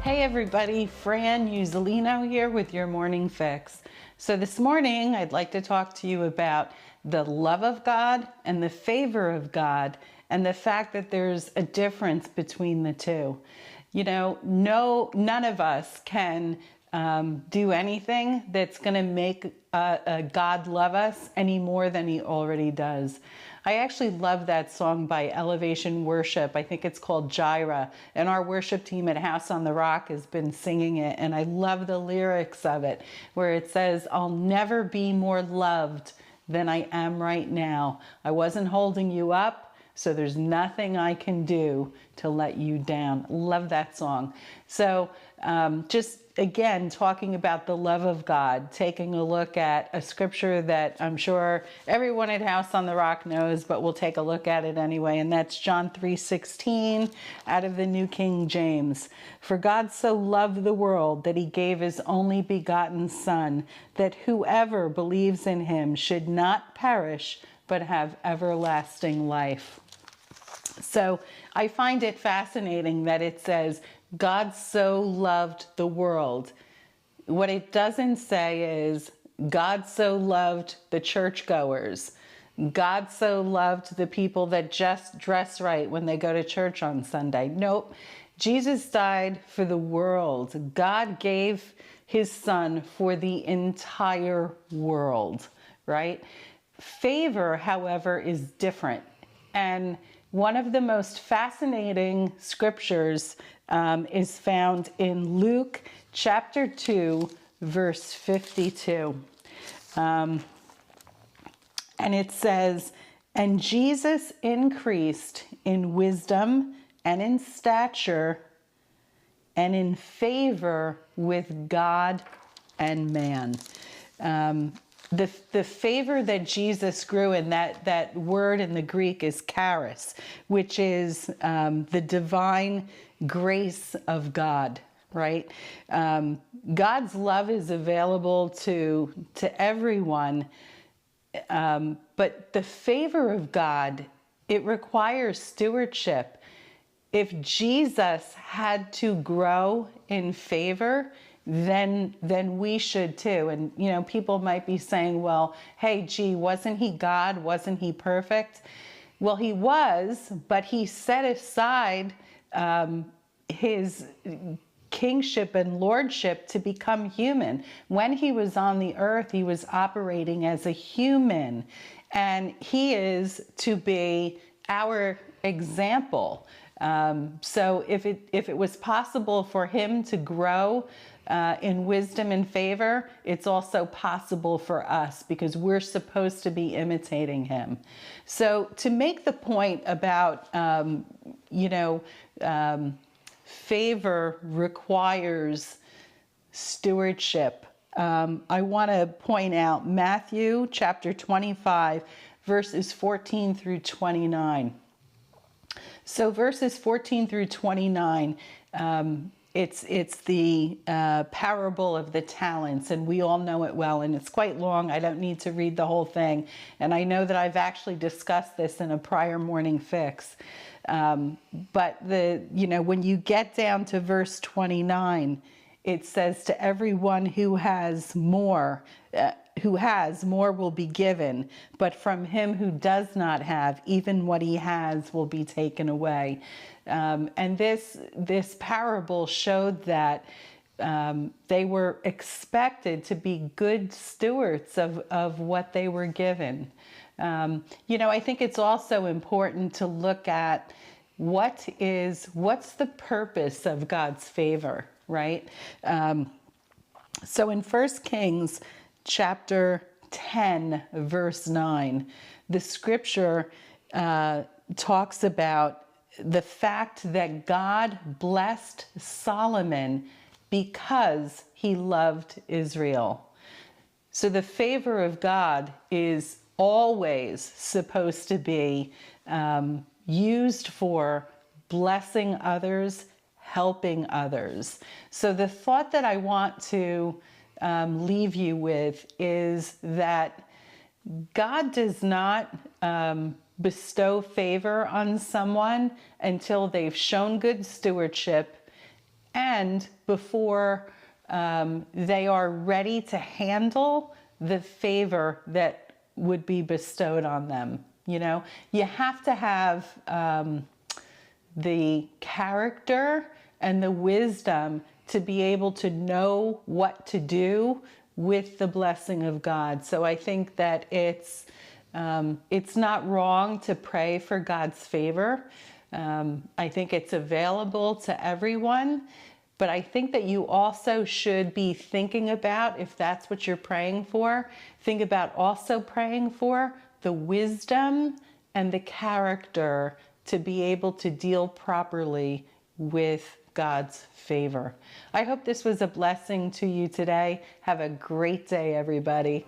Hey everybody, Fran Uzzolino here with your Morning Fix. So this morning I'd like to talk to you about the love of God and the favor of God and the fact that there's a difference between the two. You know, none of us can do anything that's going to make God love us any more than he already does. I actually love that song by Elevation Worship. I think it's called Jireh, and our worship team at House on the Rock has been singing it, and I love the lyrics of it, where it says, "I'll never be more loved than I am right now. I wasn't holding you up, so there's nothing I can do to let you down." Love that song. So just again, talking about the love of God, taking a look at a scripture that I'm sure everyone at House on the Rock knows, but we'll take a look at it anyway, and that's John 3:16 out of the New King James. "For God so loved the world that he gave his only begotten Son, that whoever believes in him should not perish, but have everlasting life." So I find it fascinating that it says, God so loved the world. What it doesn't say is, God so loved the churchgoers. God so loved the people that just dress right when they go to church on Sunday. Nope. Jesus died for the world. God gave his Son for the entire world, right? Favor, however, is different. And one of the most fascinating scriptures is found in Luke chapter 2, verse 52. And it says, "And Jesus increased in wisdom and in stature and in favor with God and man." The favor that Jesus grew in, that word in the Greek is charis, which is the divine grace of God, right? God's love is available to everyone, but the favor of God, it requires stewardship. If Jesus had to grow in favor, then we should too. And, you know, people might be saying, well, hey, gee, wasn't he God? Wasn't he perfect? Well, he was, but he set aside his kingship and lordship to become human. When he was on the earth, he was operating as a human, and he is to be our example. So if it was possible for him to grow in wisdom and favor, it's also possible for us because we're supposed to be imitating him. So to make the point about, favor requires stewardship, I want to point out Matthew chapter 25, verses 14 through 29. So verses 14 through 29, it's the parable of the talents, and we all know it well, and it's quite long. I don't need to read the whole thing, and I know that I've actually discussed this in a prior Morning Fix. But when you get down to verse 29, it says, "To everyone who has more will be given, but from him who does not have, even what he has will be taken away." And this parable showed that they were expected to be good stewards of what they were given. I think it's also important to look at what's the purpose of God's favor, right? So in 1 Kings chapter 10, verse 9, the scripture talks about the fact that God blessed Solomon because he loved Israel. So the favor of God is always supposed to be used for blessing others, helping others. So the thought that I want to leave you with is that God does not bestow favor on someone until they've shown good stewardship and before they are ready to handle the favor that would be bestowed on them. You know, you have to have the character and the wisdom to be able to know what to do with the blessing of God. So I think that it's not wrong to pray for God's favor. I think it's available to everyone, but I think that you also should be thinking about, if that's what you're praying for, think about also praying for the wisdom and the character to be able to deal properly with God's favor. I hope this was a blessing to you today. Have a great day, everybody.